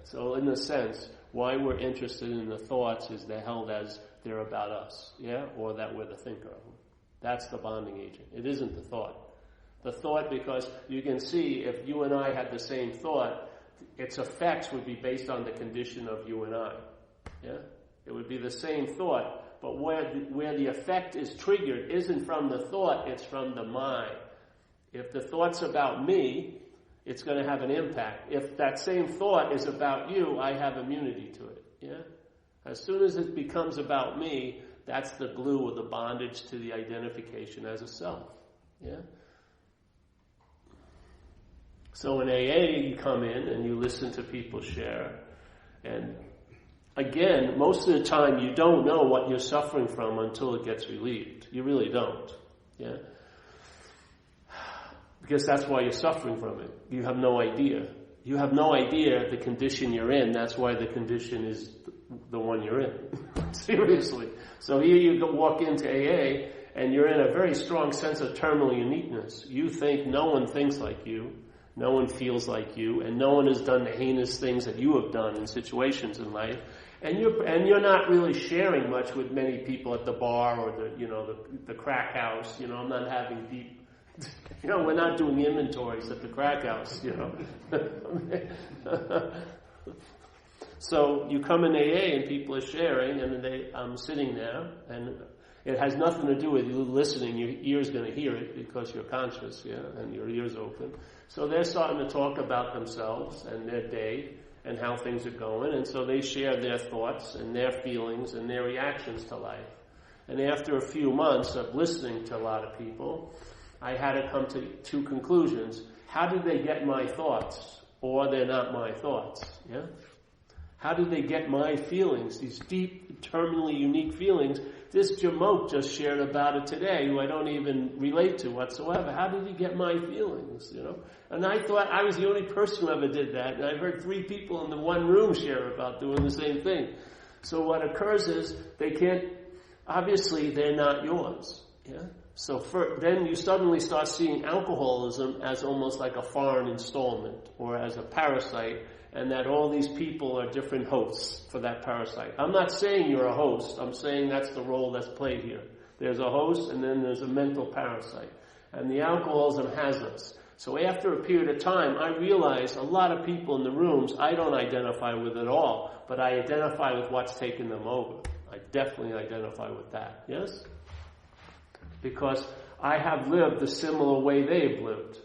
So in a sense, why we're interested in the thoughts is they're held as they're about us, yeah? Or that we're the thinker of them. That's the bonding agent. It isn't the thought. The thought, because you can see if you and I had the same thought, its effects would be based on the condition of you and I. Yeah? It would be the same thought, but where the effect is triggered isn't from the thought, it's from the mind. If the thought's about me, it's going to have an impact. If that same thought is about you, I have immunity to it. Yeah? As soon as it becomes about me, that's the glue or the bondage to the identification as a self. Yeah? So in AA, you come in and you listen to people share. And again, most of the time you don't know what you're suffering from until it gets relieved. You really don't. Yeah? Because that's why you're suffering from it. You have no idea. You have no idea the condition you're in. That's why the condition is the one you're in. Seriously. So here you walk into AA and you're in a very strong sense of terminal uniqueness. You think no one thinks like you. No one feels like you, and no one has done the heinous things that you have done in situations in life, and you're not really sharing much with many people at the bar or the crack house. I'm not having deep. We're not doing inventories at the crack house. So you come in AA and people are sharing, and I'm sitting there, and it has nothing to do with you listening. Your ear's going to hear it because you're conscious, and your ear's open. So they're starting to talk about themselves and their day and how things are going. And so they share their thoughts and their feelings and their reactions to life. And after a few months of listening to a lot of people, I had to come to two conclusions. How did they get my thoughts? Or they're not my thoughts. Yeah? How did they get my feelings, these deep, terminally unique feelings? This Jamok just shared about it today, who I don't even relate to whatsoever. How did he get my feelings, And I thought I was the only person who ever did that. And I've heard 3 people in the one room share about doing the same thing. So what occurs is obviously they're not yours. Yeah? So then you suddenly start seeing alcoholism as almost like a foreign installment or as a parasite, and that all these people are different hosts for that parasite. I'm not saying you're a host. I'm saying that's the role that's played here. There's a host and then there's a mental parasite. And the alcoholism has us. So after a period of time, I realize a lot of people in the rooms I don't identify with at all, but I identify with what's taken them over. I definitely identify with that. Yes? Because I have lived the similar way they've lived.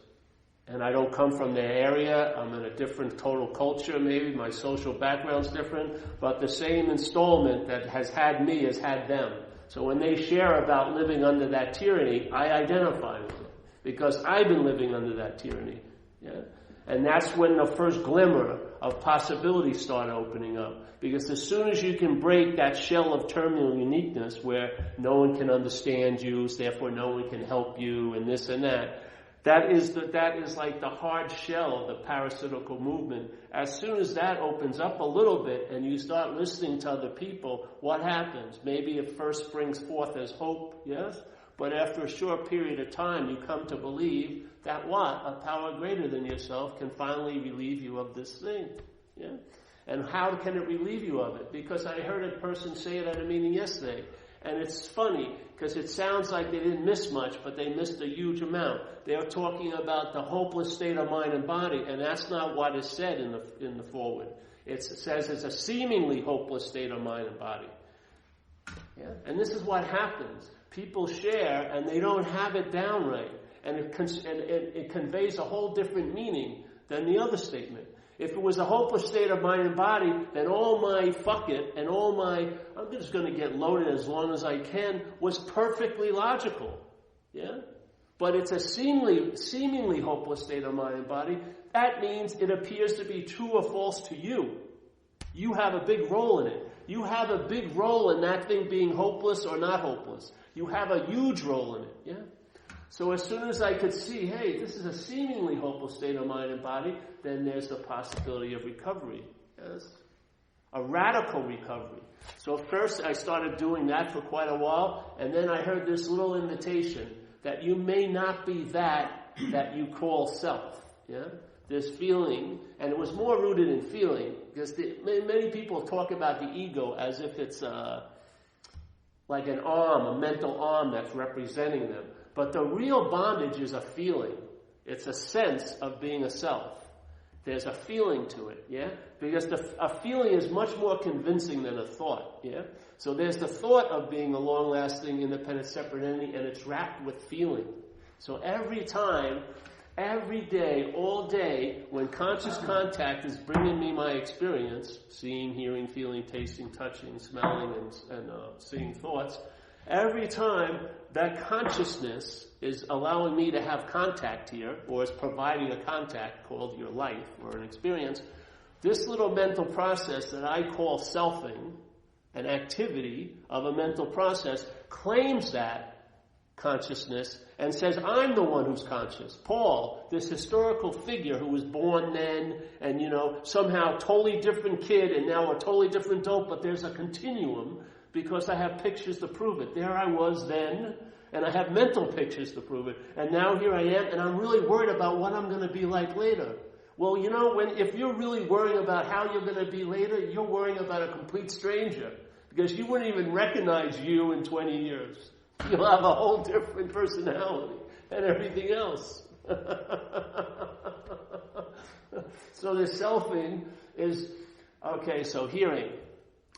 And I don't come from their area. I'm in a different total culture maybe. My social background's different. But the same installment that has had me has had them. So when they share about living under that tyranny, I identify with it. Because I've been living under that tyranny. Yeah? And that's when the first glimmer of possibilities start opening up. Because as soon as you can break that shell of terminal uniqueness where no one can understand you, therefore no one can help you, and this and that, that is like the hard shell of the parasitical movement. As soon as that opens up a little bit and you start listening to other people, what happens? Maybe it first springs forth as hope, yes? But after a short period of time, you come to believe that a power greater than yourself can finally relieve you of this thing. Yeah? And how can it relieve you of it? Because I heard a person say it at a meeting yesterday. And it's funny, because it sounds like they didn't miss much, but they missed a huge amount. They're talking about the hopeless state of mind and body, and that's not what is said in the foreword. It says it's a seemingly hopeless state of mind and body. Yeah? And this is what happens. People share, and they don't have it down right. And it conveys a whole different meaning than the other statement. If it was a hopeless state of mind and body, then all my fuck it and all my, I'm just going to get loaded as long as I can, was perfectly logical. Yeah? But it's a seemingly hopeless state of mind and body. That means it appears to be true or false to you. You have a big role in it. You have a big role in that thing being hopeless or not hopeless. You have a huge role in it. Yeah? So as soon as I could see, hey, this is a seemingly hopeless state of mind and body, then there's the possibility of recovery. Yes? A radical recovery. So first I started doing that for quite a while, and then I heard this little invitation. that you may not be that you call self. Yeah? This feeling, and it was more rooted in feeling, because many people talk about the ego as if it's like an arm, a mental arm that's representing them. But the real bondage is a feeling. It's a sense of being a self. There's a feeling to it, yeah? Because a feeling is much more convincing than a thought, yeah? So there's the thought of being a long-lasting, independent, separate entity, and it's wrapped with feeling. So every time, every day, all day, when conscious contact is bringing me my experience, seeing, hearing, feeling, tasting, touching, smelling, and seeing thoughts, every time that consciousness is allowing me to have contact here, or is providing a contact called your life or an experience, this little mental process that I call selfing, an activity of a mental process, claims that consciousness and says, I'm the one who's conscious. Paul, this historical figure who was born then and, somehow totally different kid and now a totally different adult, but there's a continuum because I have pictures to prove it. There I was then, and I have mental pictures to prove it. And now here I am, and I'm really worried about what I'm going to be like later. Well, if you're really worrying about how you're going to be later, you're worrying about a complete stranger because you wouldn't even recognize you in 20 years. You'll have a whole different personality and everything else. So the selfing is, okay, so hearing.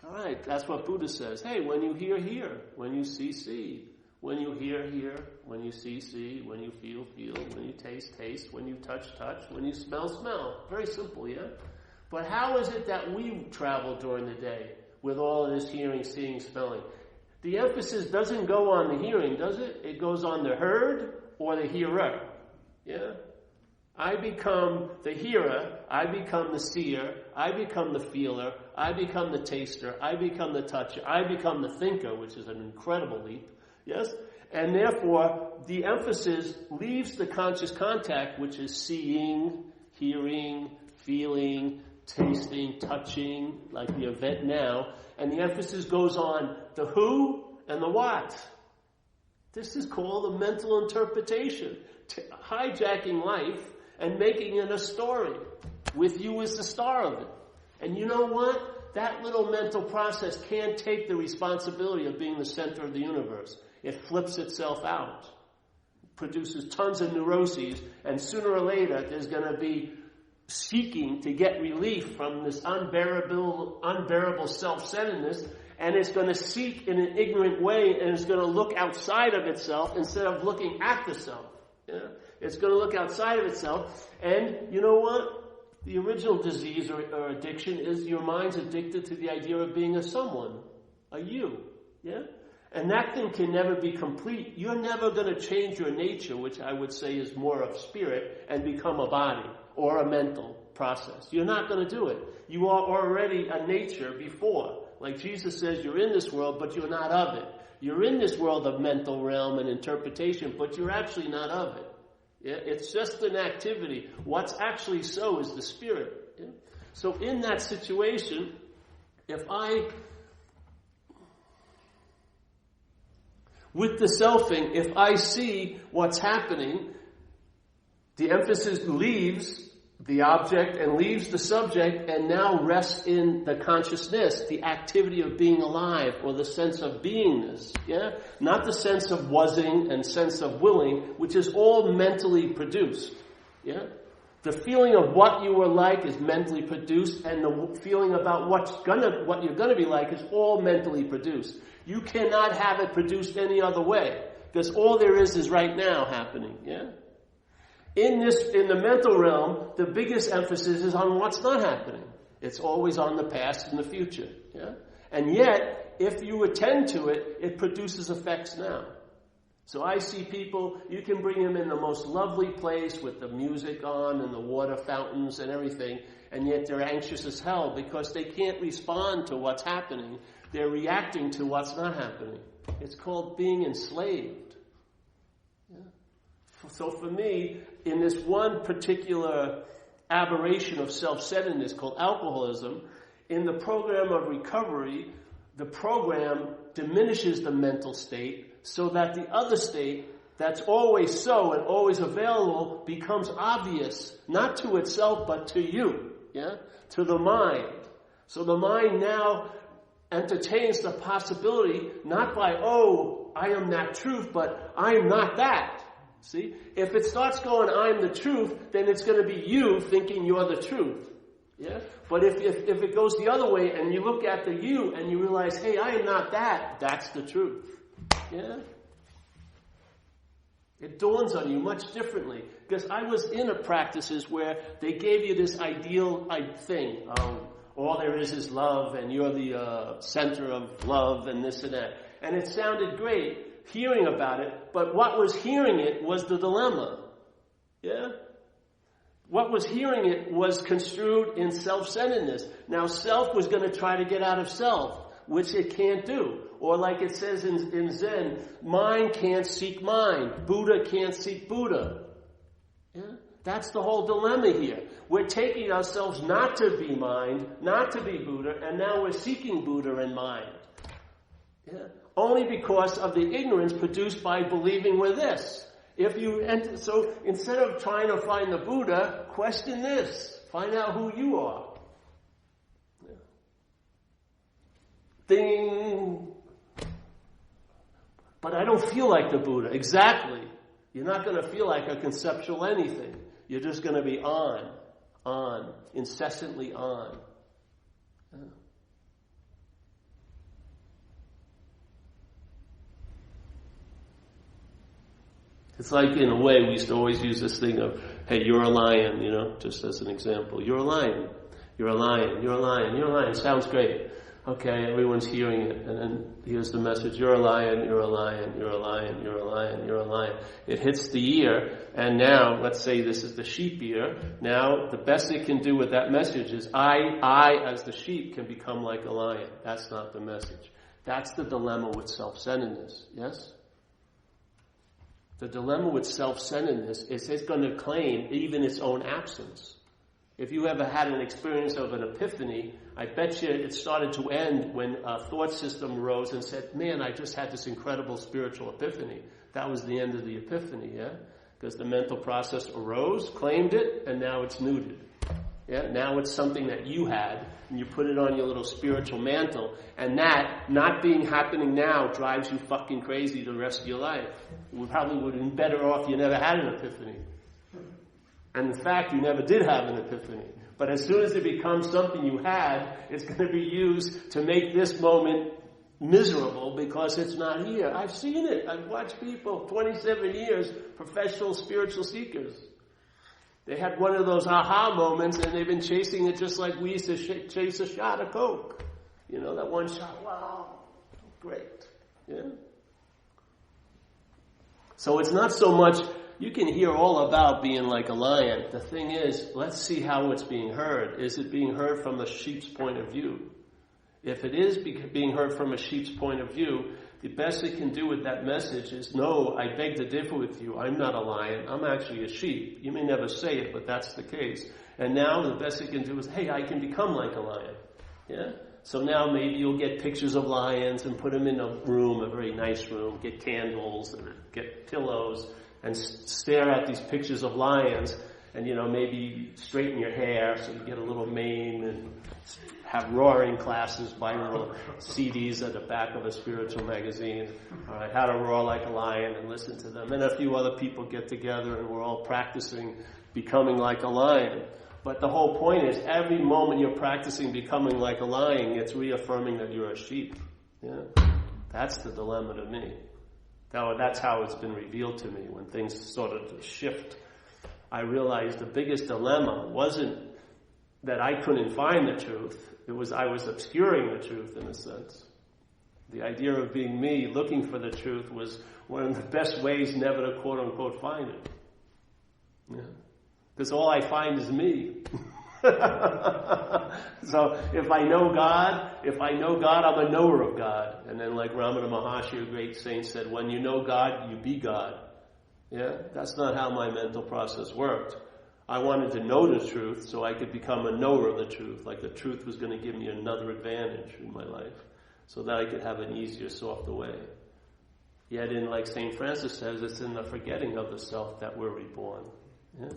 All right, that's what Buddha says. Hey, when you hear, hear. When you see, see. When you hear, hear. When you see, see. When you feel, feel. When you taste, taste. When you touch, touch. When you smell, smell. Very simple, yeah? But how is it that we travel during the day with all of this hearing, seeing, smelling? The emphasis doesn't go on the hearing, does it? It goes on the heard or the hearer. Yeah? I become the hearer, I become the seer, I become the feeler, I become the taster, I become the toucher, I become the thinker, which is an incredible leap. Yes? And therefore, the emphasis leaves the conscious contact, which is seeing, hearing, feeling, tasting, touching, like the event now, and the emphasis goes on the who and the what. This is called a mental interpretation, hijacking life and making it a story with you as the star of it. And you know what? That little mental process can't take the responsibility of being the center of the universe. It flips itself out, produces tons of neuroses, and sooner or later there's going to be seeking to get relief from this unbearable self-centeredness, and it's going to seek in an ignorant way, and it's going to look outside of itself instead of looking at the self. Yeah? It's going to look outside of itself, and you know what? The original disease or addiction is your mind's addicted to the idea of being a someone, a you. Yeah? And that thing can never be complete. You're never going to change your nature, which I would say is more of spirit, and become a body or a mental process. You're not going to do it. You are already a nature before. Like Jesus says, you're in this world, but you're not of it. You're in this world of mental realm and interpretation, but you're actually not of it. Yeah? It's just an activity. What's actually so is the spirit. Yeah? So in that situation, with the selfing, if I see what's happening, the emphasis leaves the object and leaves the subject and now rests in the consciousness, the activity of being alive or the sense of beingness. Yeah? Not the sense of wasing and sense of willing, which is all mentally produced. Yeah? The feeling of what you were like is mentally produced, and the feeling about what you're gonna be like is all mentally produced. You cannot have it produced any other way, because all there is right now happening. Yeah? In the mental realm, the biggest emphasis is on what's not happening. It's always on the past and the future. Yeah? And yet, if you attend to it, it produces effects now. So I see people, you can bring them in the most lovely place with the music on and the water fountains and everything, and yet they're anxious as hell because they can't respond to what's happening. They're reacting to what's not happening. It's called being enslaved. Yeah? So for me, in this one particular aberration of self-centeredness called alcoholism, in the program of recovery, the program diminishes the mental state so that the other state, that's always so and always available becomes obvious, not to itself, but to you, to the mind. So the mind now entertains the possibility, not by, I am that truth, but I'm not that. See? If it starts going, I'm the truth, then it's going to be you thinking you're the truth. Yeah? But if it goes the other way and you look at the you and you realize, hey, I am not that, that's the truth. Yeah? It dawns on you much differently. Because I was in practices where they gave you this ideal thing. All there is love, and you're the center of love, and this and that. And it sounded great hearing about it, but what was hearing it was the dilemma. Yeah? What was hearing it was construed in self-centeredness. Now, self was going to try to get out of self, which it can't do. Or like it says in Zen, mind can't seek mind. Buddha can't seek Buddha. Yeah? That's the whole dilemma here. We're taking ourselves not to be mind, not to be Buddha, and now we're seeking Buddha and mind. Yeah? Only because of the ignorance produced by believing we're this. So instead of trying to find the Buddha, question this. Find out who you are. Yeah. Ding. But I don't feel like the Buddha. Exactly. You're not going to feel like a conceptual anything. You're just going to be on, incessantly on. Yeah. It's like, in a way, we used to always use this thing of, hey, you're a lion, just as an example. You're a lion. You're a lion. You're a lion. You're a lion. Sounds great. Okay, everyone's hearing it, and then here's the message. You're a lion. You're a lion. You're a lion. You're a lion. You're a lion. It hits the ear, and now, let's say this is the sheep ear. Now, the best it can do with that message is, I, as the sheep, can become like a lion. That's not the message. That's the dilemma with self-centeredness. Yes? The dilemma with self-centeredness is it's going to claim even its own absence. If you ever had an experience of an epiphany, I bet you it started to end when a thought system arose and said, man, I just had this incredible spiritual epiphany. That was the end of the epiphany, yeah? Because the mental process arose, claimed it, and now it's neutered. Yeah? Now it's something that you had, and you put it on your little spiritual mantle, and that, not being happening now, drives you fucking crazy the rest of your life. You probably would have been better off you never had an epiphany. And in fact, you never did have an epiphany. But as soon as it becomes something you had, it's going to be used to make this moment miserable because it's not here. I've seen it. I've watched people, 27 years, professional spiritual seekers. They had one of those aha moments, and they've been chasing it just like we used to chase a shot of Coke. That one shot, wow, great. Yeah. So it's not so much, you can hear all about being like a lion. The thing is, let's see how it's being heard. Is it being heard from the sheep's point of view? If it is being heard from a sheep's point of view, the best it can do with that message is, no, I beg to differ with you. I'm not a lion. I'm actually a sheep. You may never say it, but that's the case. And now the best it can do is, hey, I can become like a lion. Yeah? So now maybe you'll get pictures of lions and put them in a room, a very nice room, get candles and get pillows and stare at these pictures of lions and, maybe straighten your hair so you get a little mane and have roaring classes, buy little CDs at the back of a spiritual magazine, all right, how to roar like a lion and listen to them. And a few other people get together and we're all practicing becoming like a lion. But the whole point is every moment you're practicing becoming like a lion, it's reaffirming that you're a sheep. Yeah? That's the dilemma to me. That's how it's been revealed to me when things sort of shift. I realized the biggest dilemma wasn't that I couldn't find the truth. It was I was obscuring the truth in a sense. The idea of being me, looking for the truth, was one of the best ways never to quote-unquote find it. Yeah. Because all I find is me. So if I know God, I'm a knower of God. And then like Ramana Maharshi, a great saint, said, when you know God, you be God. Yeah, that's not how my mental process worked. I wanted to know the truth so I could become a knower of the truth, like the truth was going to give me another advantage in my life so that I could have an easier, softer way. Yet in, like St. Francis says, it's in the forgetting of the self that we're reborn. Yeah?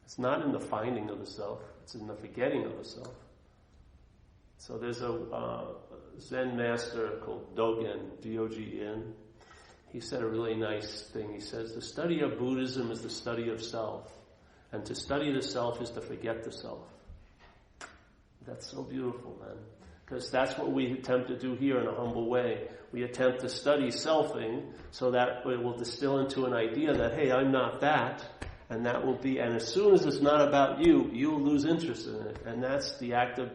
It's not in the finding of the self, it's in the forgetting of the self. So there's a Zen master called Dogen, D-O-G-N. He said a really nice thing. He says, the study of Buddhism is the study of self. And to study the self is to forget the self. That's so beautiful, man. Because that's what we attempt to do here in a humble way. We attempt to study selfing so that it will distill into an idea that, hey, I'm not that. And that will be, and as soon as it's not about you, you'll lose interest in it. And that's the act of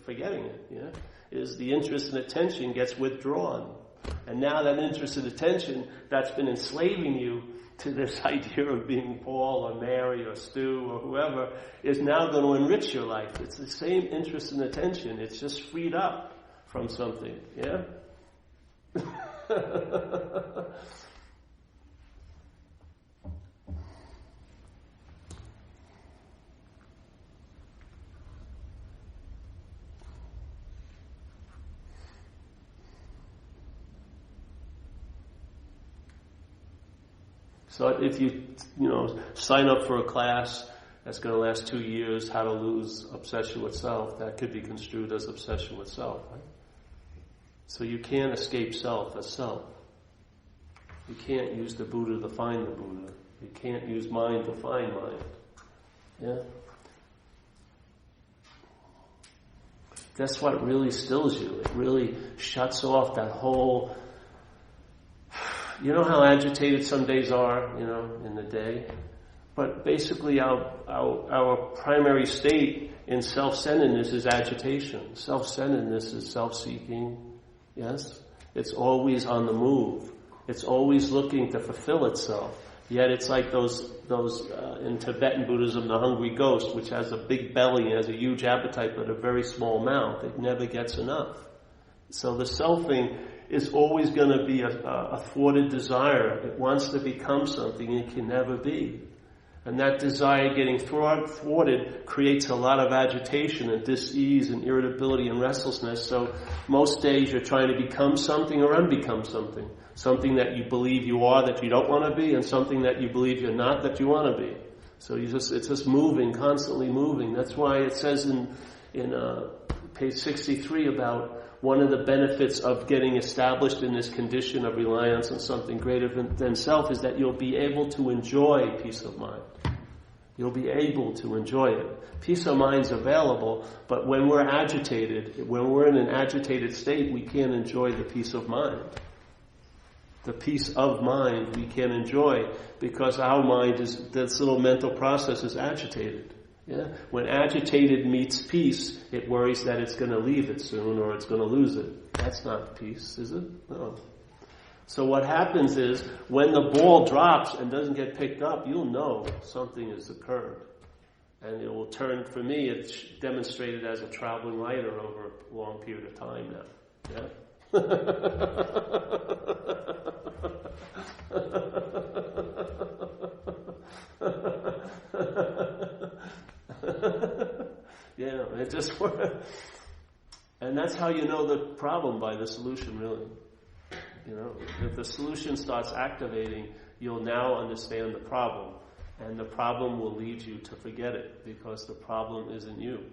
forgetting it, yeah? Is the interest and attention gets withdrawn. And now that interest and attention that's been enslaving you to this idea of being Paul or Mary or Stu or whoever is now going to enrich your life. It's the same interest and attention. It's just freed up from something, yeah? So if you sign up for a class that's going to last 2 years, how to lose obsession with self, that could be construed as obsession with self, right? So you can't escape self as self. You can't use the Buddha to find the Buddha. You can't use mind to find mind. Yeah? That's what really stills you. It really shuts off that whole... You know how agitated some days are, in the day? But basically our primary state in self-centeredness is agitation. Self-centeredness is self-seeking. Yes? It's always on the move. It's always looking to fulfill itself. Yet it's like those in Tibetan Buddhism, the hungry ghost, which has a big belly and has a huge appetite but a very small mouth. It never gets enough. So the selfing is always going to be a thwarted desire. It wants to become something it can never be. And that desire getting thwarted creates a lot of agitation and dis-ease and irritability and restlessness. So most days you're trying to become something or unbecome something. Something that you believe you are that you don't want to be, and something that you believe you're not that you want to be. So it's just moving, constantly moving. That's why it says in page 63 about one of the benefits of getting established in this condition of reliance on something greater than self is that you'll be able to enjoy peace of mind. You'll be able to enjoy it. Peace of mind's available, but when we're agitated, when we're in an agitated state, we can't enjoy the peace of mind. The peace of mind we can't enjoy because our mind this little mental process is agitated. Yeah? When agitated meets peace, it worries that it's going to leave it soon or it's going to lose it. That's not peace, is it? No. So what happens is, when the ball drops and doesn't get picked up, you'll know something has occurred. And it will turn, for me, it's demonstrated as a traveling lighter over a long period of time now. Yeah? Yeah, it just works. And that's how you know the problem by the solution, really. If the solution starts activating, you'll now understand the problem. And the problem will lead you to forget it, because the problem isn't you.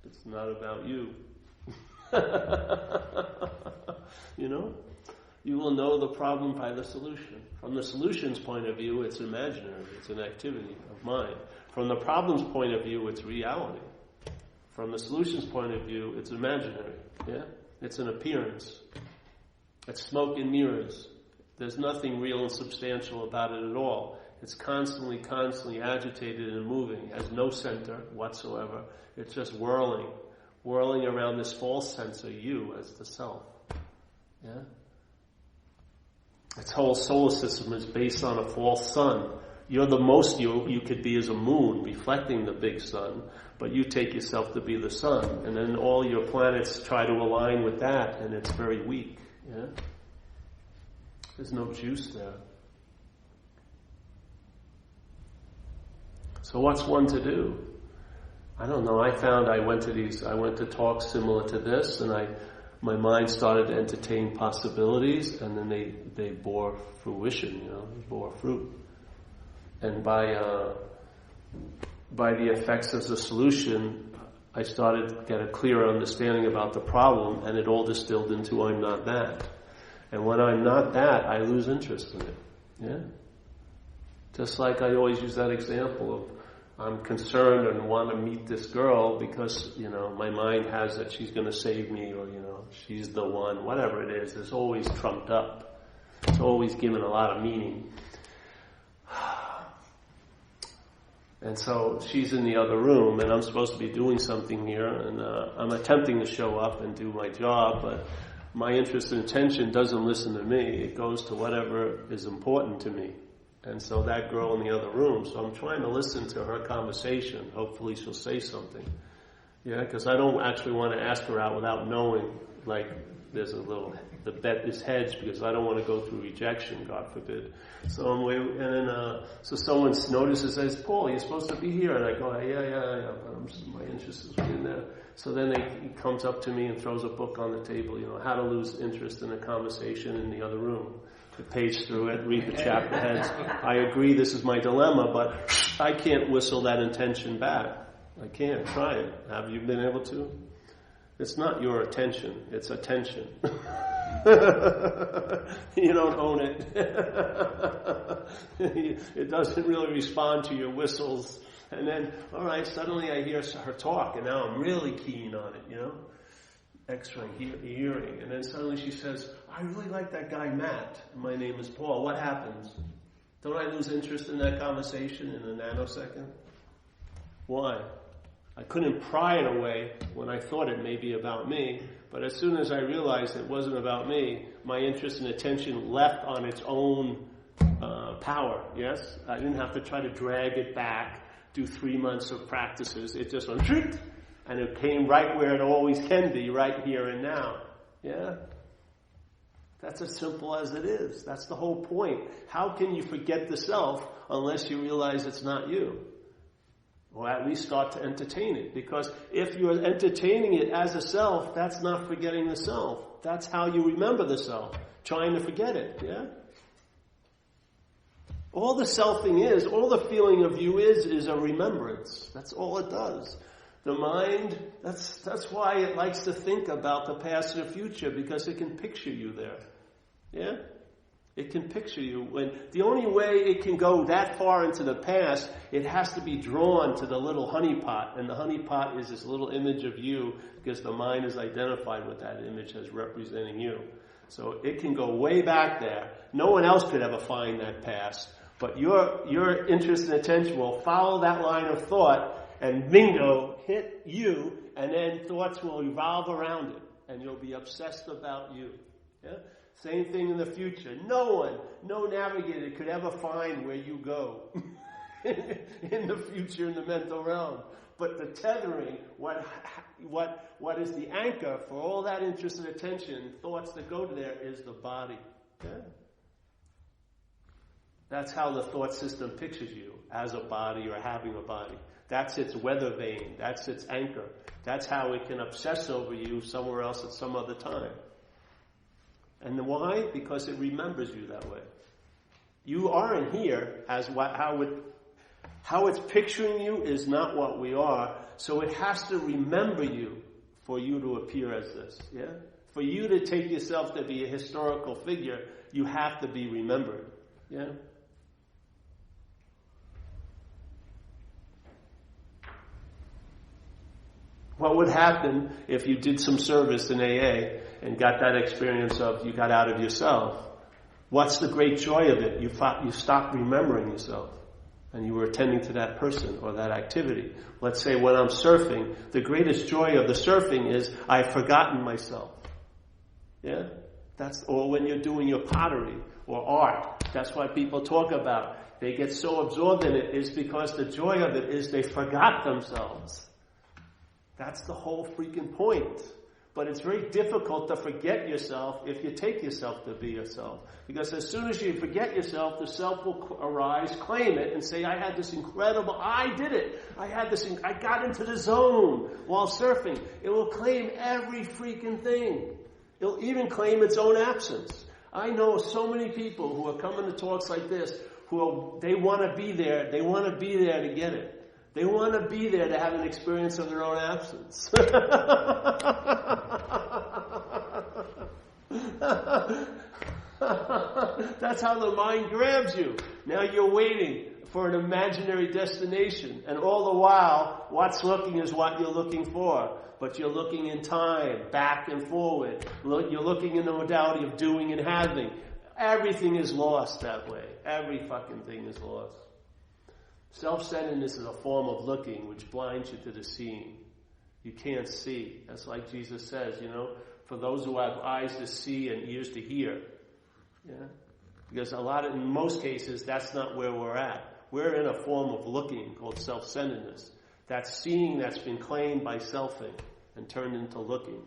It's not about you. You will know the problem by the solution. From the solution's point of view, it's imaginary. It's an activity of mind. From the problem's point of view, it's reality. From the solution's point of view, it's imaginary. Yeah? It's an appearance. It's smoke and mirrors. There's nothing real and substantial about it at all. It's constantly agitated and moving. It has no center whatsoever. It's just whirling around this false sense of you as the self. Yeah? Its whole solar system is based on a false sun. You're the most you could be as a moon reflecting the big sun, but you take yourself to be the sun, and then all your planets try to align with that, and it's very weak. Yeah? There's no juice there. So what's one to do? I don't know. I found I went to talks similar to this, and I my mind started to entertain possibilities, and then they bore fruition, they bore fruit. And by the effects of the solution, I started to get a clearer understanding about the problem, and it all distilled into I'm not that. And when I'm not that, I lose interest in it. Yeah? Just like I always use that example of I'm concerned and want to meet this girl because, my mind has that she's going to save me, or, she's the one, whatever it is. It's always trumped up. It's always given a lot of meaning. And so she's in the other room, and I'm supposed to be doing something here, and I'm attempting to show up and do my job, but my interest and attention doesn't listen to me. It goes to whatever is important to me. And so that girl in the other room, so I'm trying to listen to her conversation. Hopefully she'll say something. Yeah, because I don't actually want to ask her out without knowing, like, there's the bet is hedged, because I don't want to go through rejection, God forbid. So I'm waiting, and then, so someone notices, says, Paul, you're supposed to be here. And I go, yeah, but my interest is in there. So then he comes up to me and throws a book on the table, how to lose interest in a conversation in the other room. To page through it, read the chapter heads. I agree this is my dilemma, but I can't whistle that intention back. I can't. Try it. Have you been able to? It's not your attention, it's attention. You don't own it. It doesn't really respond to your whistles. And then, all right, suddenly I hear her talk, and now I'm really keen on it, X-ray hearing. And then suddenly she says, I really like that guy Matt. My name is Paul. What happens? Don't I lose interest in that conversation in a nanosecond? Why? I couldn't pry it away when I thought it may be about me, but as soon as I realized it wasn't about me, my interest and attention left on its own power, yes? I didn't have to try to drag it back, do 3 months of practices. It just went, and it came right where it always can be, right here and now. Yeah? That's as simple as it is. That's the whole point. How can you forget the self unless you realize it's not you? Or at least start to entertain it. Because if you're entertaining it as a self, that's not forgetting the self. That's how you remember the self. Trying to forget it, yeah? All the selfing is, all the feeling of you is a remembrance. That's all it does. The mind, that's why it likes to think about the past and the future, because it can picture you there. Yeah? It can picture you. When the only way it can go that far into the past, it has to be drawn to the little honeypot. And the honeypot is this little image of you, because the mind is identified with that image as representing you. So it can go way back there. No one else could ever find that past. But your interest and attention will follow that line of thought, and bingo, hit you, and then thoughts will revolve around it, and you'll be obsessed about you. Yeah? Same thing in the future. No navigator could ever find where you go in the future in the mental realm. But the tethering, what is the anchor for all that interest and attention, thoughts that go to there, is the body. Yeah? That's how the thought system pictures you, as a body or having a body. That's its weather vane. That's its anchor. That's how it can obsess over you somewhere else at some other time. And why? Because it remembers you that way. You aren't here as how it's picturing you is not what we are. So it has to remember you for you to appear as this. Yeah? For you to take yourself to be a historical figure, you have to be remembered. Yeah? What would happen if you did some service in AA and got that experience of you got out of yourself? What's the great joy of it? You stopped remembering yourself and you were attending to that person or that activity. Let's say when I'm surfing, the greatest joy of the surfing is I've forgotten myself. Yeah? Or when you're doing your pottery or art. That's what people talk about. They get so absorbed in it is because the joy of it is they forgot themselves. That's the whole freaking point. But it's very difficult to forget yourself if you take yourself to be yourself. Because as soon as you forget yourself, the self will arise, claim it, and say, I had this incredible, I did it. I got into the zone while surfing. It will claim every freaking thing. It'll even claim its own absence. I know so many people who are coming to talks like this they want to be there. They want to be there to get it. They want to be there to have an experience of their own absence. That's how the mind grabs you. Now you're waiting for an imaginary destination. And all the while, what's looking is what you're looking for. But you're looking in time, back and forward. You're looking in the modality of doing and having. Everything is lost that way. Every fucking thing is lost. Self-centeredness is a form of looking which blinds you to the seeing. You can't see. That's like Jesus says, for those who have eyes to see and ears to hear. Yeah? Because in most cases, that's not where we're at. We're in a form of looking called self-centeredness. That's seeing that's been claimed by selfing and turned into looking.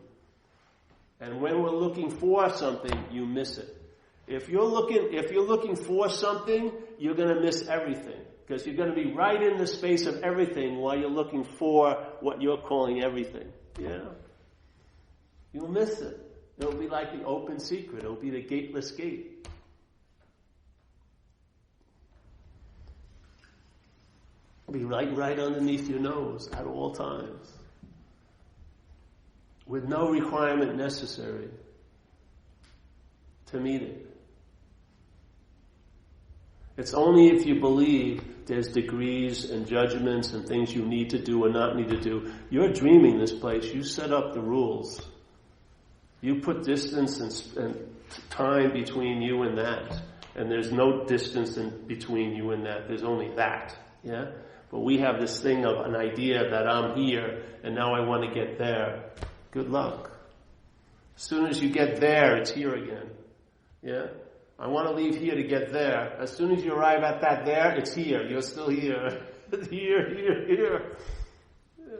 And when we're looking for something, you miss it. If you're looking for something, you're going to miss everything. Because you're going to be right in the space of everything while you're looking for what you're calling everything. Yeah? You'll miss it. It'll be like the open secret. It'll be the gateless gate. It'll be right underneath your nose at all times. With no requirement necessary to meet it. It's only if you believe there's degrees and judgments and things you need to do or not need to do. You're dreaming this place. You set up the rules. You put distance and time between you and that. And there's no distance between you and that. There's only that. Yeah? But we have this thing of an idea that I'm here and now I want to get there. Good luck. As soon as you get there, it's here again. Yeah? I want to leave here to get there. As soon as you arrive at that there, it's here. You're still here. Here. Yeah.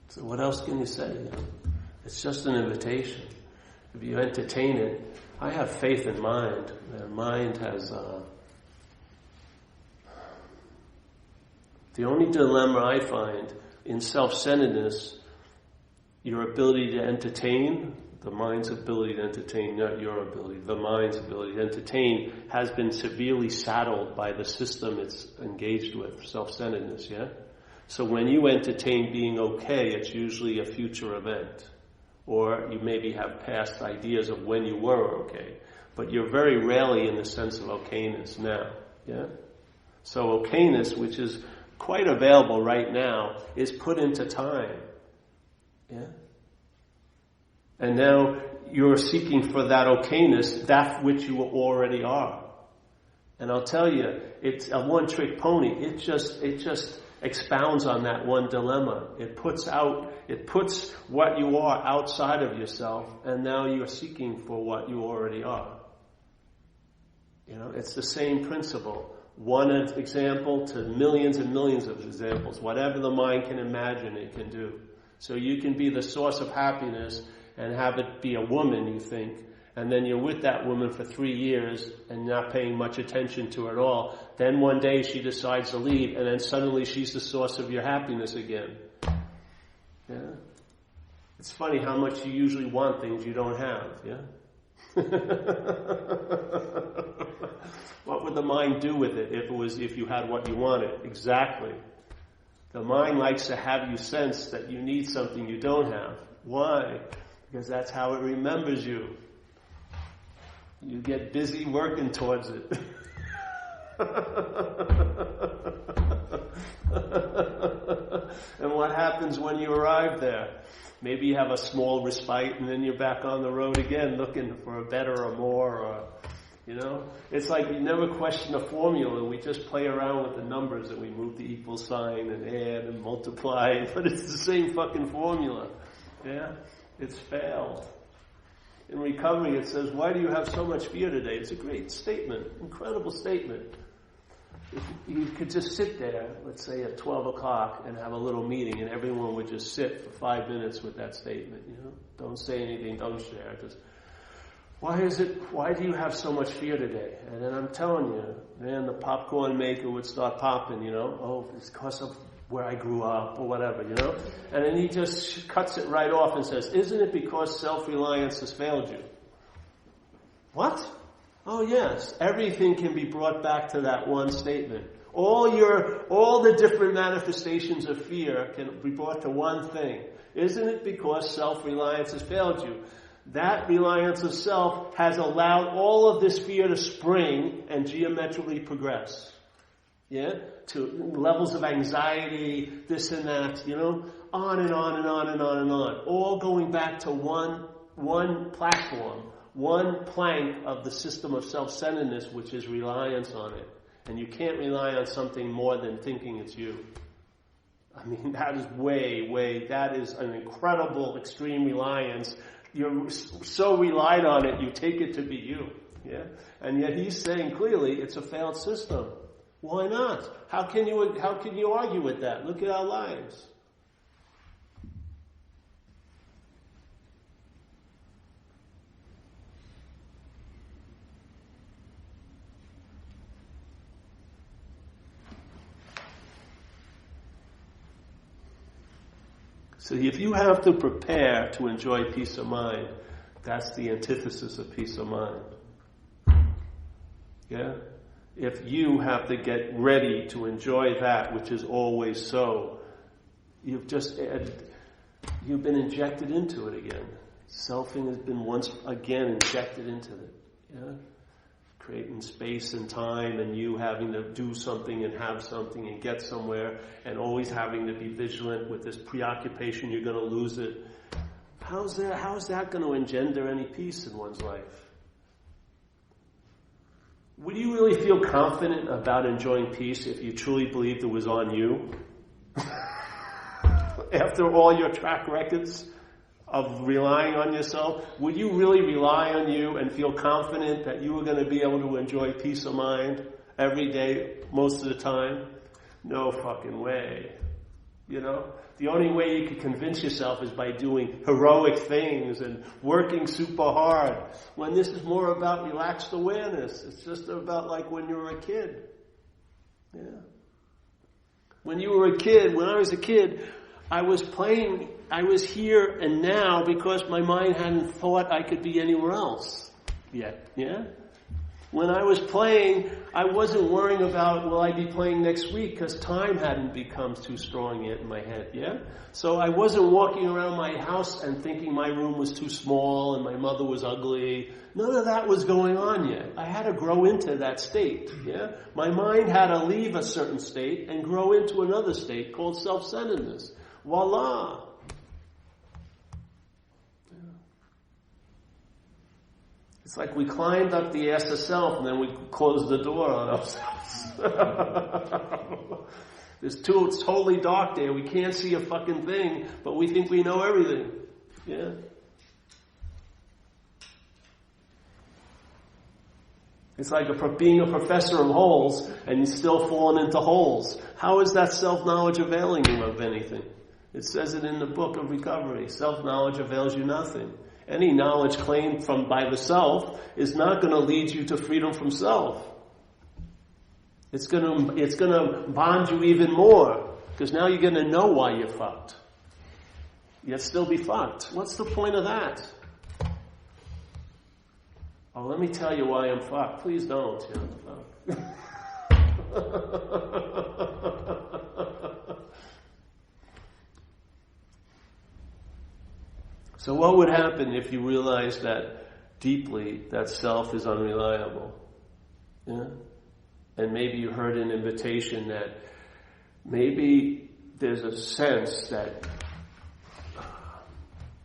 So what else can you say? It's just an invitation. If you entertain it, I have faith in mind. Mind has... The only dilemma I find in self-centeredness, your ability to entertain, the mind's ability to entertain, not your ability, the mind's ability to entertain has been severely saddled by the system it's engaged with, self-centeredness, yeah? So when you entertain being okay, it's usually a future event. Or you maybe have past ideas of when you were okay. But you're very rarely in the sense of okayness now, yeah? So okayness, which is quite available right now, is put into time. Yeah? And now you're seeking for that okayness, that which you already are. And I'll tell you, it's a one-trick pony. It just expounds on that one dilemma. It puts what you are outside of yourself, and now you're seeking for what you already are. It's the same principle. One example to millions and millions of examples. Whatever the mind can imagine, it can do. So you can be the source of happiness and have it be a woman, you think, and then you're with that woman for 3 years and not paying much attention to her at all. Then one day she decides to leave, and then suddenly she's the source of your happiness again. Yeah? It's funny how much you usually want things you don't have, yeah? What would the mind do with it if you had what you wanted? Exactly. The mind likes to have you sense that you need something you don't have. Why? Because that's how it remembers you. You get busy working towards it. And what happens when you arrive there? Maybe you have a small respite and then you're back on the road again looking for a better or more or... It's like we never question a formula. We just play around with the numbers and we move the equal sign and add and multiply. But it's the same fucking formula. Yeah? It's failed. In recovery it says, why do you have so much fear today? It's a great statement. Incredible statement. If you could just sit there, let's say at 12 o'clock and have a little meeting and everyone would just sit for 5 minutes with that statement. Don't say anything, don't share. Just... why do you have so much fear today? And then I'm telling you, man, the popcorn maker would start popping, oh, it's because of where I grew up or whatever, And then he just cuts it right off and says, isn't it because self-reliance has failed you? What? Oh yes, everything can be brought back to that one statement. All the different manifestations of fear can be brought to one thing. Isn't it because self-reliance has failed you? That reliance of self has allowed all of this fear to spring and geometrically progress. Yeah? To levels of anxiety, this and that, on and on and on and on and on. All going back to one platform, one plank of the system of self-centeredness, which is reliance on it. And you can't rely on something more than thinking it's you. I mean, that is that is an incredible extreme reliance. You're so relied on it, you take it to be you. Yeah? And yet he's saying clearly it's a failed system. Why not? How can you argue with that? Look at our lives. So if you have to prepare to enjoy peace of mind, that's the antithesis of peace of mind. Yeah? If you have to get ready to enjoy that which is always so, you've been injected into it again. Selfing has been once again injected into it. Yeah? Creating space and time, and you having to do something and have something and get somewhere, and always having to be vigilant with this preoccupation you're going to lose it. How's that going to engender any peace in one's life? Would you really feel confident about enjoying peace if you truly believed it was on you? After all your track records of relying on yourself, would you really rely on you and feel confident that you were going to be able to enjoy peace of mind every day, most of the time? No fucking way. The only way you can convince yourself is by doing heroic things and working super hard. When this is more about relaxed awareness. It's just about like when you were a kid. Yeah. When I was a kid, I was playing, I was here and now because my mind hadn't thought I could be anywhere else yet. Yeah? When I was playing, I wasn't worrying about, will I be playing next week, because time hadn't become too strong yet in my head, yeah? So I wasn't walking around my house and thinking my room was too small and my mother was ugly. None of that was going on yet. I had to grow into that state, yeah? My mind had to leave a certain state and grow into another state called self-centeredness. Voila! It's like we climbed up the ass of self and then we closed the door on ourselves. It's totally dark there. We can't see a fucking thing, but we think we know everything. Yeah? It's like being a professor of holes and you're still falling into holes. How is that self-knowledge availing you of anything? It says it in the book of recovery. Self-knowledge avails you nothing. Any knowledge claimed by the self is not going to lead you to freedom from self. It's going to bond you even more, because now you're going to know why you're fucked. Yet still be fucked. What's the point of that? Oh, let me tell you why I'm fucked. Please don't. So what would happen if you realized that deeply that self is unreliable? Yeah? And maybe you heard an invitation that maybe there's a sense that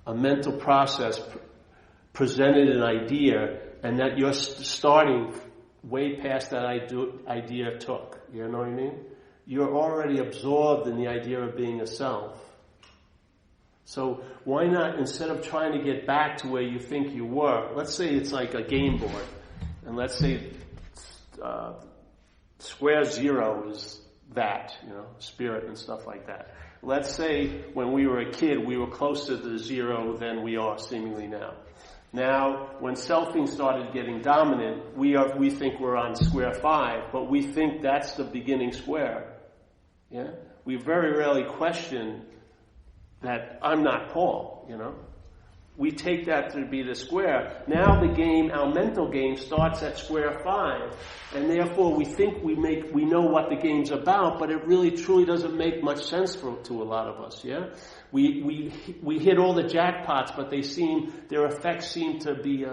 a mental process presented an idea and that you're starting way past that idea took. You know what I mean? You're already absorbed in the idea of being a self. So why not, instead of trying to get back to where you think you were, let's say it's like a game board, and let's say square zero is that, spirit and stuff like that. Let's say when we were a kid, we were closer to the zero than we are seemingly now. Now, when selfing started getting dominant, we think we're on square 5, but we think that's the beginning square. Yeah? We very rarely question that I'm not Paul, We take that to be the square. Now the game, our mental game, starts at square 5, and therefore we think we know what the game's about, but it really truly doesn't make much sense to a lot of us. Yeah, we hit all the jackpots, but their effects seem to be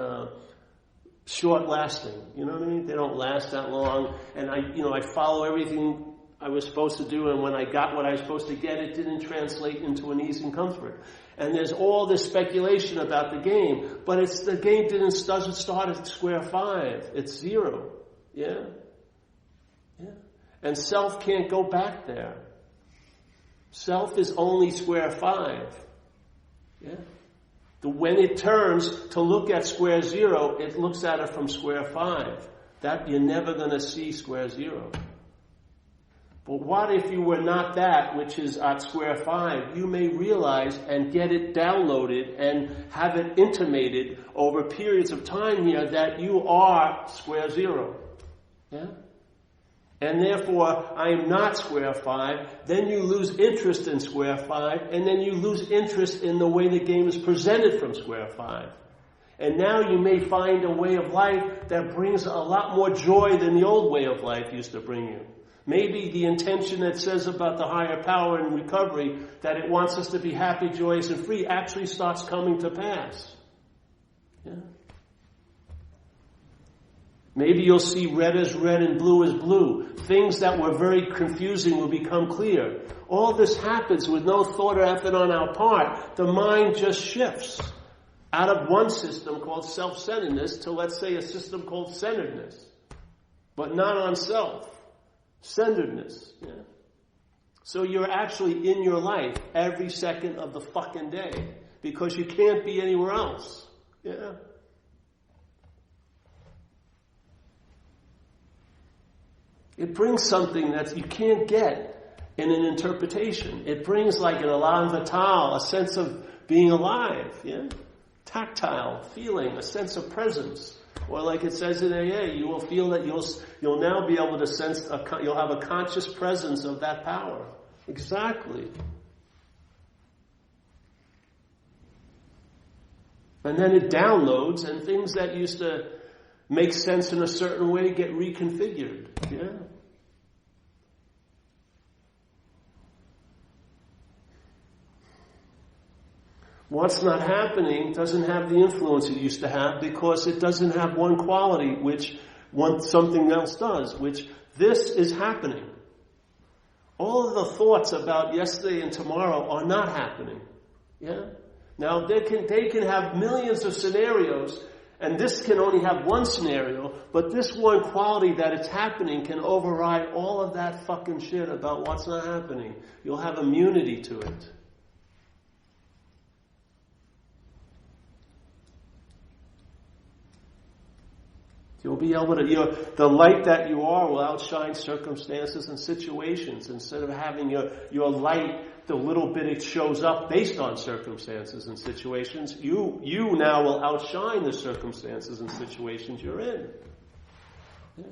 short lasting. You know what I mean? They don't last that long, and I follow everything I was supposed to do, and when I got what I was supposed to get, it didn't translate into an ease and comfort. And there's all this speculation about the game, but the game doesn't start at square 5. It's 0. Yeah? Yeah. And self can't go back there. Self is only square 5. Yeah? When it turns to look at square 0, it looks at it from square 5. That you're never going to see square 0. But what if you were not that, which is at square 5? You may realize and get it downloaded and have it intimated over periods of time here that you are square 0. Yeah? And therefore, I am not square 5. Then you lose interest in square 5, and then you lose interest in the way the game is presented from square 5. And now you may find a way of life that brings a lot more joy than the old way of life used to bring you. Maybe the intention that says about the higher power and recovery, that it wants us to be happy, joyous, and free, actually starts coming to pass. Yeah? Maybe you'll see red as red and blue as blue. Things that were very confusing will become clear. All this happens with no thought or effort on our part. The mind just shifts out of one system called self-centeredness to, let's say, a system called centeredness. But not on self. Centeredness. Yeah. So you're actually in your life every second of the fucking day because you can't be anywhere else. Yeah. It brings something that you can't get in an interpretation. It brings like an elan vital, a sense of being alive. Yeah. Tactile feeling, a sense of presence. Or like it says in AA, you will feel that you'll now be able to sense, you'll have a conscious presence of that power. Exactly. And then it downloads, and things that used to make sense in a certain way get reconfigured. Yeah. What's not happening doesn't have the influence it used to have because it doesn't have one quality which something else does, which this is happening. All of the thoughts about yesterday and tomorrow are not happening. Yeah? Now they can have millions of scenarios, and this can only have one scenario, but this one quality that it's happening can override all of that fucking shit about what's not happening. You'll have immunity to it. You'll be able to, the light that you are will outshine circumstances and situations. Instead of having your light, the little bit it shows up based on circumstances and situations, you now will outshine the circumstances and situations you're in. Yeah.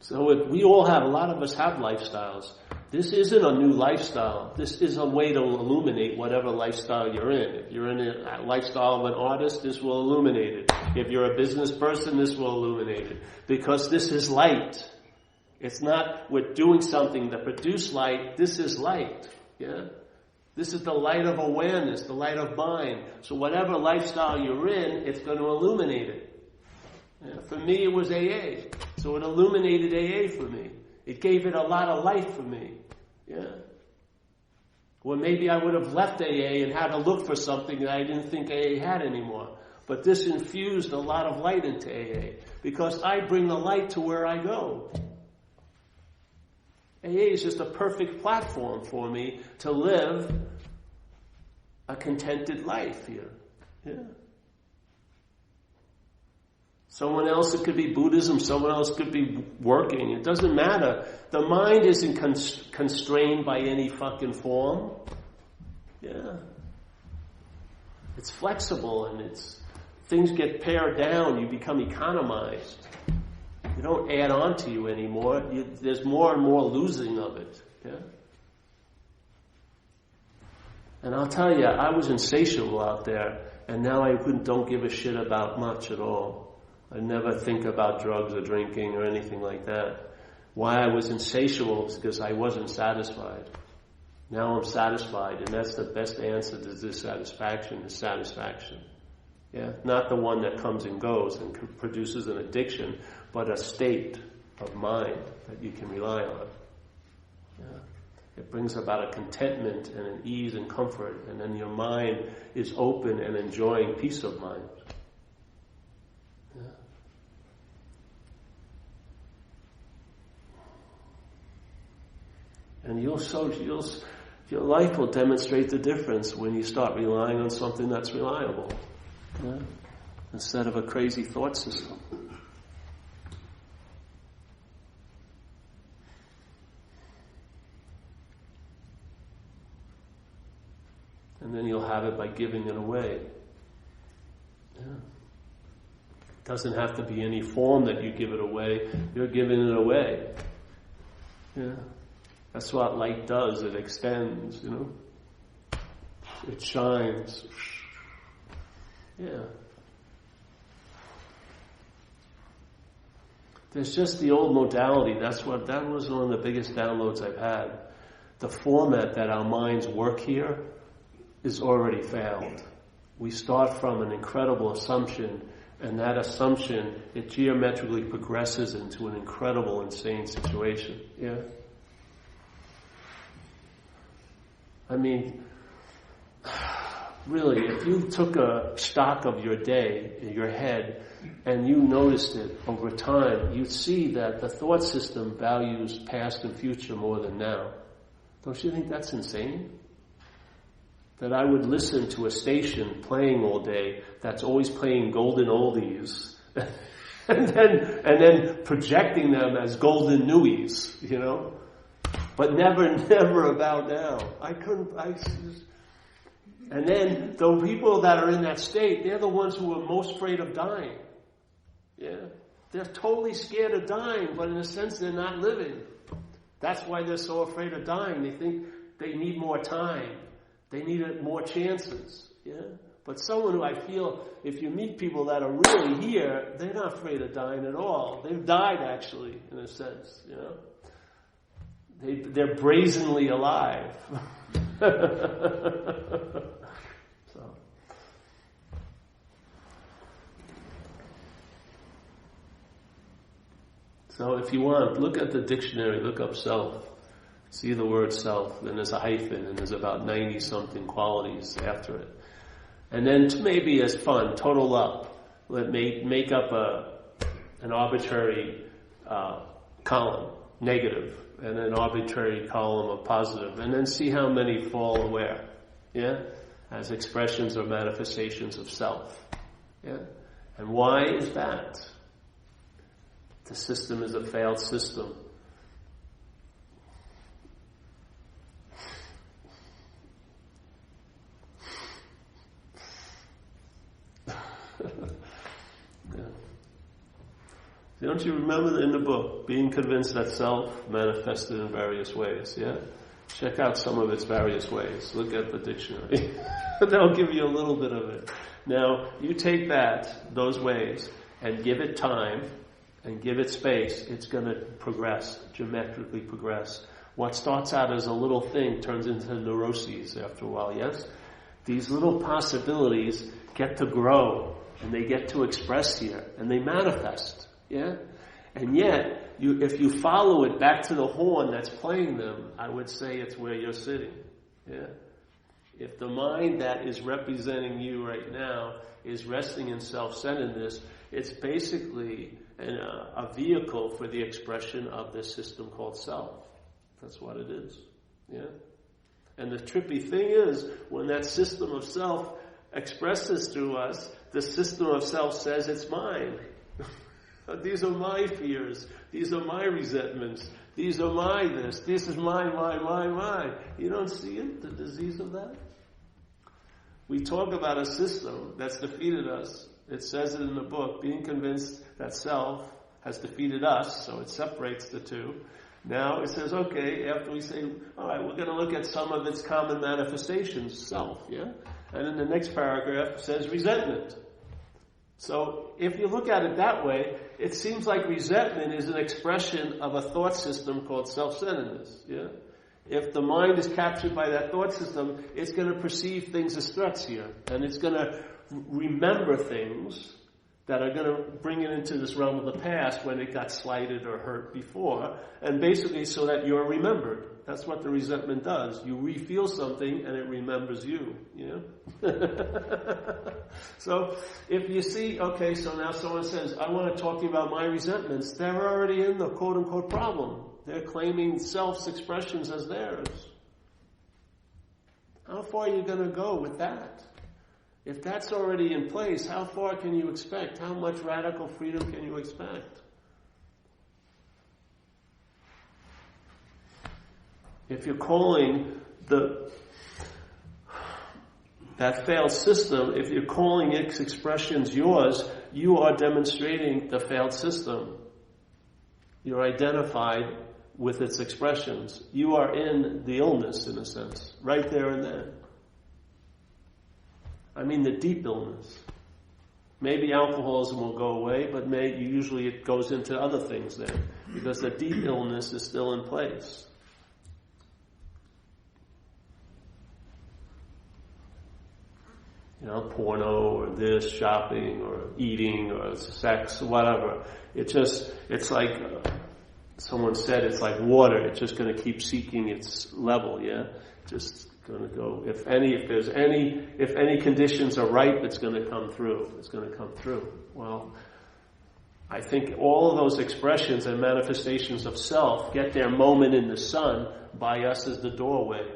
So we all have, a lot of us have lifestyles. This isn't a new lifestyle. This is a way to illuminate whatever lifestyle you're in. If you're in a lifestyle of an artist, this will illuminate it. If you're a business person, this will illuminate it. Because this is light. It's not we're doing something that produce light. This is light. Yeah? This is the light of awareness, the light of mind. So whatever lifestyle you're in, it's going to illuminate it. Yeah? For me, it was AA. So it illuminated AA for me. It gave it a lot of light for me. Yeah. Or maybe I would have left AA and had to look for something that I didn't think AA had anymore. But this infused a lot of light into AA because I bring the light to where I go. AA is just a perfect platform for me to live a contented life here. Yeah. Someone else, it could be Buddhism. Someone else could be working. It doesn't matter. The mind isn't constrained by any fucking form. Yeah. It's flexible and things get pared down. You become economized. You don't add on to you anymore. There's more and more losing of it. Yeah. And I'll tell you, I was insatiable out there, and now I don't give a shit about much at all. I never think about drugs or drinking or anything like that. Why I was insatiable is because I wasn't satisfied. Now I'm satisfied, and that's the best answer to dissatisfaction is satisfaction. Yeah, not the one that comes and goes and produces an addiction, but a state of mind that you can rely on. Yeah. It brings about a contentment and an ease and comfort, and then your mind is open and enjoying peace of mind. Yeah. And your life will demonstrate the difference when you start relying on something that's reliable, yeah? Instead of a crazy thought system. And then you'll have it by giving it away. Yeah. It doesn't have to be any form that you give it away. You're giving it away. Yeah. That's what light does. It extends, It shines. Yeah. There's just the old modality. That was one of the biggest downloads I've had. The format that our minds work here is already failed. We start from an incredible assumption, and that assumption, it geometrically progresses into an incredible, insane situation. Yeah? I mean, really, if you took a stock of your day in your head and you noticed it over time, you'd see that the thought system values past and future more than now. Don't you think that's insane? That I would listen to a station playing all day that's always playing golden oldies and then projecting them as golden newies, but never about now. And then the people that are in that state, they're the ones who are most afraid of dying. Yeah. They're totally scared of dying, but in a sense they're not living. That's why they're so afraid of dying. They think they need more time. They need more chances. Yeah. But someone who I feel, if you meet people that are really here, they're not afraid of dying at all. They've died actually, in a sense, They're brazenly alive. So if you want, look at the dictionary, look up self. See the word self, then there's a hyphen, and there's about 90-something qualities after it. And then maybe as fun, total up. Make up an arbitrary column, negative, and an arbitrary column of positive, and then see how many fall where, yeah, as expressions or manifestations of self, yeah. And why is that? The system is a failed system. Don't you remember in the book, being convinced that self manifested in various ways, yeah? Check out some of its various ways. Look at the dictionary. They'll give you a little bit of it. Now, you take those ways, and give it time, and give it space, it's going to progress, geometrically progress. What starts out as a little thing turns into neuroses after a while, yes? These little possibilities get to grow, and they get to express here, and they manifest. Yeah? And yet, if you follow it back to the horn that's playing them, I would say it's where you're sitting. Yeah? If the mind that is representing you right now is resting in self-centeredness, it's basically a vehicle for the expression of this system called self. That's what it is. Yeah? And the trippy thing is, when that system of self expresses through us, the system of self says it's mine. These are my fears. These are my resentments. These are my this. This is my. You don't see it, the disease of that? We talk about a system that's defeated us. It says it in the book, being convinced that self has defeated us, so it separates the two. Now it says, okay, after we say, all right, we're going to look at some of its common manifestations, self, yeah? And in the next paragraph it says resentment. So if you look at it that way, it seems like resentment is an expression of a thought system called self-centeredness, yeah? If the mind is captured by that thought system, it's going to perceive things as threats here. And it's going to remember things that are going to bring it into this realm of the past when it got slighted or hurt before. And basically so that you're remembered. That's what the resentment does. You re-feel something and it remembers you. Yeah? So if you see, okay, so now someone says, I want to talk to you about my resentments. They're already in the quote-unquote problem. They're claiming self's expressions as theirs. How far are you going to go with that? If that's already in place, how far can you expect? How much radical freedom can you expect? If you're calling that failed system, if you're calling its expressions yours, you are demonstrating the failed system. You're identified with its expressions. You are in the illness, in a sense, right there and then. I mean the deep illness. Maybe alcoholism will go away, but usually it goes into other things then, because the deep illness is still in place. You know, porno or this, shopping or eating or sex, whatever. It's like, someone said, it's like water. It's just going to keep seeking its level, yeah? Just going to go. If any conditions are ripe, it's going to come through. It's going to come through. Well, I think all of those expressions and manifestations of self get their moment in the sun by us as the doorway.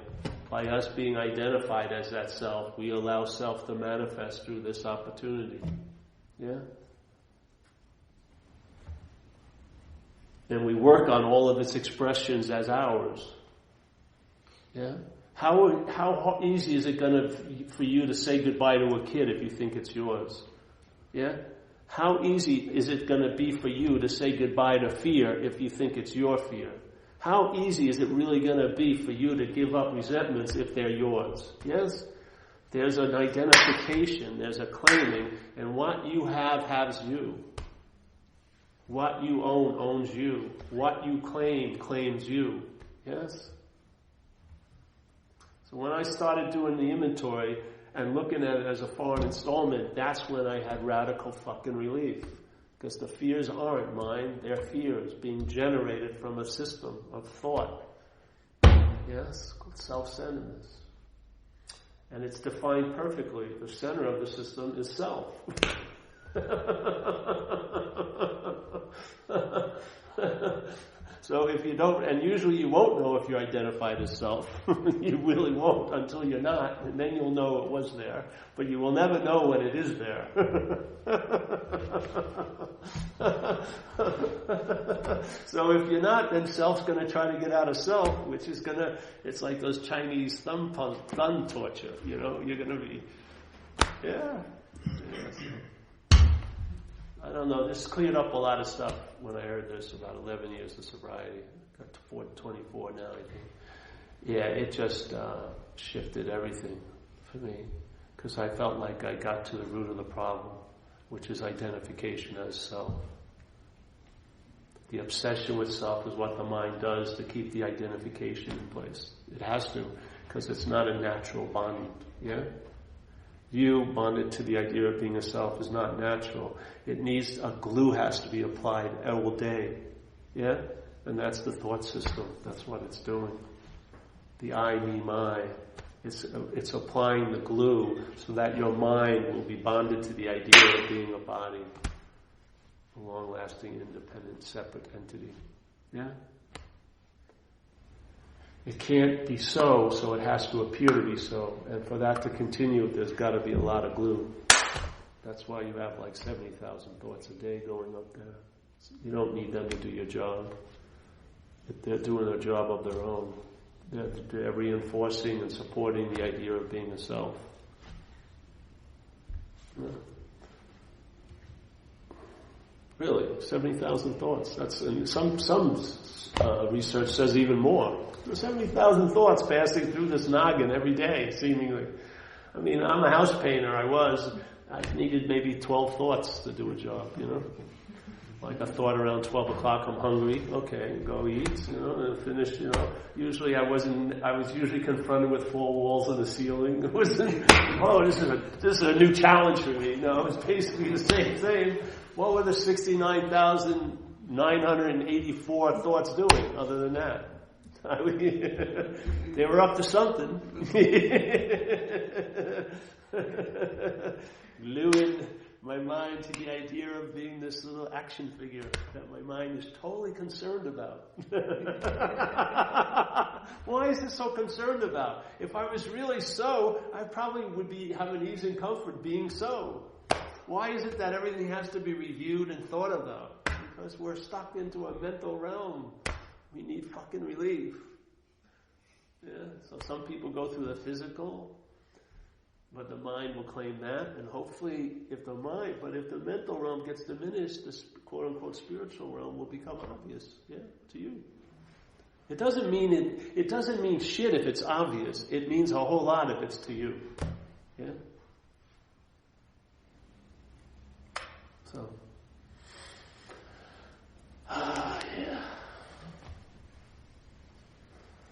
By us being identified as that self, we allow self to manifest through this opportunity. Yeah? And we work on all of its expressions as ours. Yeah? How easy is it for you to say goodbye to a kid if you think it's yours? Yeah? How easy is it going to be for you to say goodbye to fear if you think it's your fear? How easy is it really going to be for you to give up resentments if they're yours? Yes? There's an identification, there's a claiming, and what you have has you. What you own owns you. What you claim claims you. Yes? So when I started doing the inventory and looking at it as a foreign installment, that's when I had radical fucking relief. Because the fears aren't mine, they're fears being generated from a system of thought. Yes, called self-centeredness. And it's defined perfectly. The center of the system is self. So if you don't, and usually you won't know if you're identified as self. You really won't until you're not, and then you'll know it was there. But you will never know when it is there. So if you're not, then self's going to try to get out of self, which is it's like those Chinese thumb torture, you know, you're going to be, yeah. I don't know, this cleared up a lot of stuff when I heard this, about 11 years of sobriety. Got to 24 now, I think. Yeah, it just shifted everything for me, because I felt like I got to the root of the problem, which is identification as self. The obsession with self is what the mind does to keep the identification in place. It has to, because it's not a natural bonding. Yeah? You bonded to the idea of being a self is not natural. It needs, a glue has to be applied all day. Yeah? And that's the thought system. That's what it's doing. The I, me, my. It's applying the glue so that your mind will be bonded to the idea of being a body. A long-lasting, independent, separate entity. Yeah? It can't be so it has to appear to be so. And for that to continue, there's got to be a lot of glue. That's why you have like 70,000 thoughts a day going up there. You don't need them to do your job. They're doing their job of their own. They're reinforcing and supporting the idea of being a self. Yeah. Really, 70,000 thoughts. That's some research says even more. There's 70,000 thoughts passing through this noggin every day, seemingly. I mean, I'm a house painter. I needed maybe 12 thoughts to do a job, Like a thought around 12 o'clock, I'm hungry. Okay, go eat, and finish, Usually I was usually confronted with 4 walls and a ceiling. It wasn't, this is a new challenge for me. No, it was basically the same thing. What were the 69,984 thoughts doing other than that? They were up to something. Gluing my mind to the idea of being this little action figure that my mind is totally concerned about. Why is it so concerned about? If I was really so, I probably would have an ease and comfort being so. Why is it that everything has to be reviewed and thought about? Because we're stuck into a mental realm. We need fucking relief. Yeah. So some people go through the physical, but the mind will claim that, and hopefully if the mental realm gets diminished, the quote unquote spiritual realm will become obvious, to you. It doesn't mean shit if it's obvious. It means a whole lot if it's to you. Yeah? So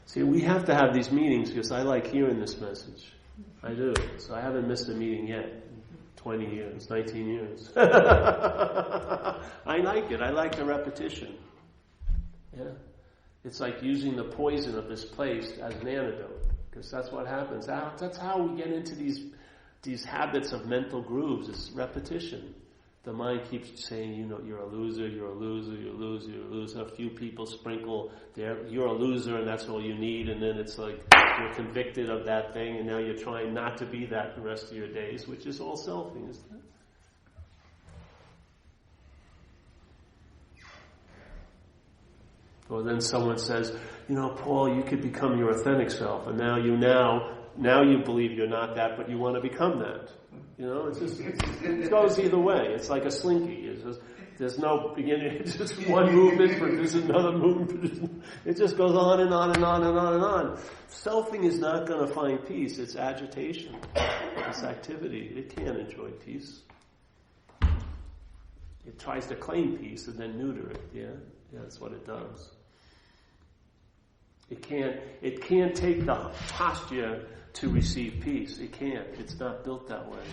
see, we have to have these meetings because I like hearing this message. I do. So I haven't missed a meeting yet. 20 years, 19 years. I like it. I like the repetition. Yeah. It's like using the poison of this place as an antidote. Because that's what happens. That's how we get into these habits of mental grooves. It's repetition. The mind keeps saying, you're a loser, you're a loser, you're a loser, you're a loser. A few people sprinkle there, you're a loser and that's all you need. And then it's like you're convicted of that thing and now you're trying not to be that the rest of your days, which is all selfing, isn't it? Or then someone says, Paul, you could become your authentic self. And now you believe you're not that, but you want to become that. It goes either way. It's like a slinky. There's no beginning. It's just one movement, but there's another movement. It just goes on and on and on and on and on. Selfing is not going to find peace. It's agitation. It's activity. It can't enjoy peace. It tries to claim peace and then neuter it. Yeah, that's what it does. It can't take the posture to receive peace. It can't. It's not built that way.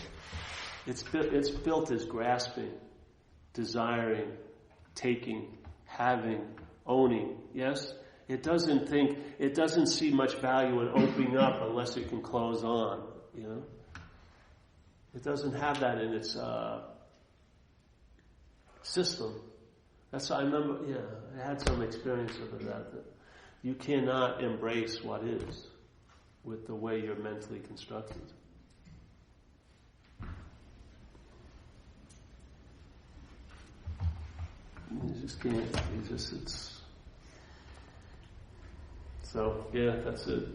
It's built as grasping, desiring, taking, having, owning. Yes? It doesn't see much value in opening up unless it can close on. It doesn't have that in its system. That's I remember. I had some experience of that you cannot embrace what is with the way you're mentally constructed. You just can't. So, that's it.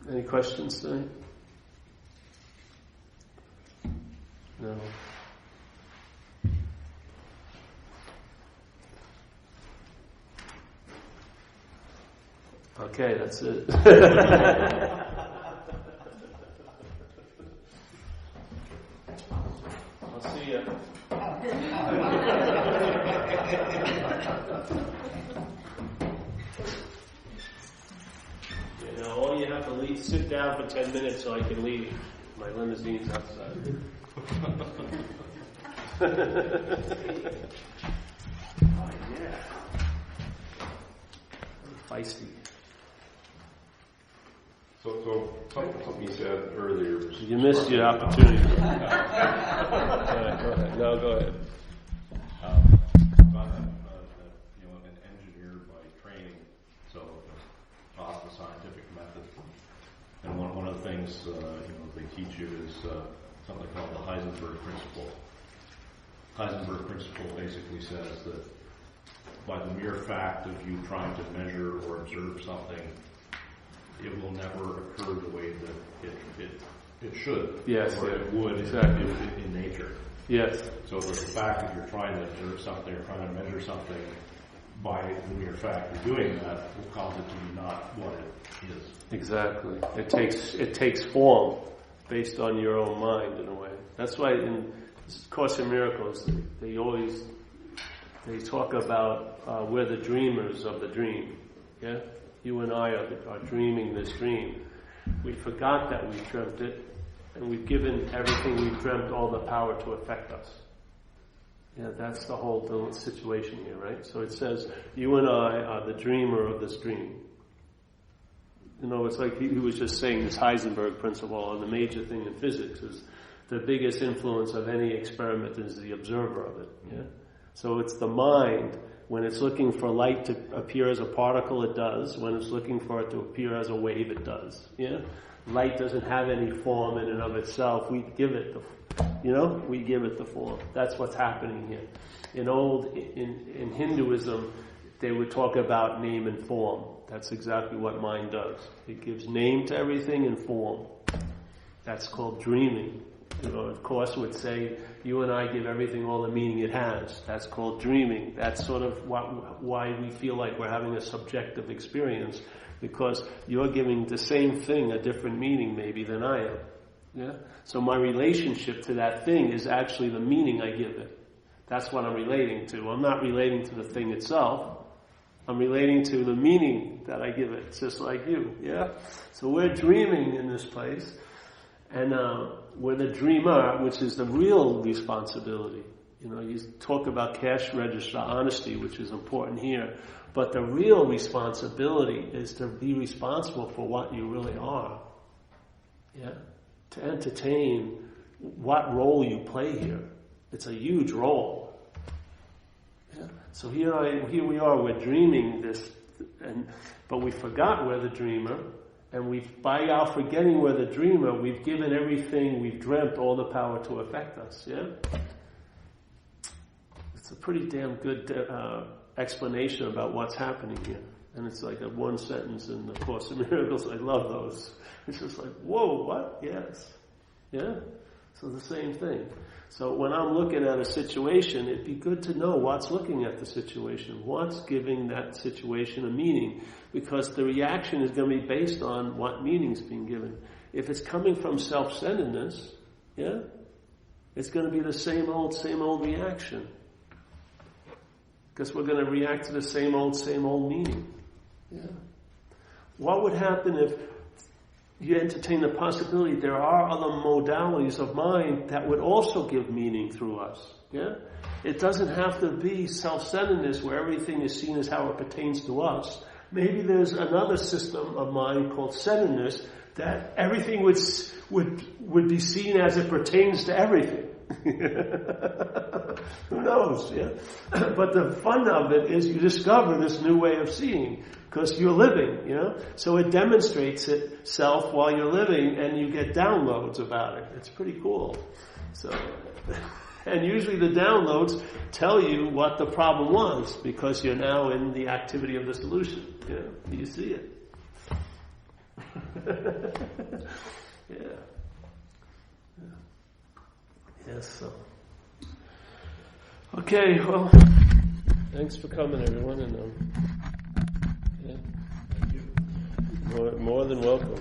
Any questions tonight? No. Okay, that's it. I'll see you. All you have to leave, sit down for 10 minutes so I can leave. My limousine's outside. Oh, yeah. Feisty. So something you said earlier. You missed your opportunity. Go ahead. No, go ahead. I'm an engineer by training, so taught the scientific method. And one of the things they teach you is something called the Heisenberg principle. Heisenberg principle basically says that by the mere fact of you trying to measure or observe something, it will never occur the way that it should, yes, or it would exactly. in nature. Yes. So the fact that you're trying to observe something or trying to measure something, by the mere fact of doing that, will cause it to be not what it is. Exactly. It takes form based on your own mind in a way. That's why in Course in Miracles they talk about we're the dreamers of the dream. Yeah, you and I are dreaming this dream. We forgot that we dreamt it, and we've given everything we've dreamt all the power to affect us. Yeah, that's the whole situation here, right? So it says, you and I are the dreamer of this dream. It's like he was just saying this Heisenberg principle, and the major thing in physics is the biggest influence of any experiment is the observer of it. Yeah? So it's the mind. When it's looking for light to appear as a particle, it does. When it's looking for it to appear as a wave, it does. Yeah? Light doesn't have any form in and of itself. We give it the form. That's what's happening here. In Hinduism, they would talk about name and form. That's exactly what mind does. It gives name to everything and form. That's called dreaming. Of course, would say you and I give everything all the meaning it has. That's called dreaming. That's sort of why we feel like we're having a subjective experience, because you're giving the same thing a different meaning maybe than I am. Yeah. So my relationship to that thing is actually the meaning I give it. That's what I'm relating to. I'm not relating to the thing itself. I'm relating to the meaning that I give it. It's just like you. Yeah. So we're dreaming in this place. And we're the dreamer, which is the real responsibility. You talk about cash register honesty, which is important here. But the real responsibility is to be responsible for what you really are. Yeah? To entertain what role you play here. It's a huge role. Yeah? So here we are, we're dreaming this, but we forgot we're the dreamer. And by our forgetting we're the dreamer, we've given everything we've dreamt all the power to affect us. Yeah, it's a pretty damn good explanation about what's happening here. And it's like a one sentence in the Course in Miracles. I love those. It's just like, whoa, what? Yes, yeah. So the same thing. So when I'm looking at a situation, it'd be good to know what's looking at the situation, what's giving that situation a meaning, because the reaction is going to be based on what meaning's being given. If it's coming from self-centeredness, yeah, it's going to be the same old reaction, because we're going to react to the same old meaning. Yeah. What would happen if you entertain the possibility there are other modalities of mind that would also give meaning through us? Yeah? It doesn't have to be self-centeredness where everything is seen as how it pertains to us. Maybe there's another system of mind called centeredness that everything would be seen as it pertains to everything. Who knows? Yeah. But the fun of it is you discover this new way of seeing because you're living. So it demonstrates itself while you're living, and you get downloads about it. It's pretty cool. So, and usually the downloads tell you what the problem was because you're now in the activity of the solution. You see it. Yeah. Yes, so. Okay, well, thanks for coming, everyone, and Thank you. more than welcome.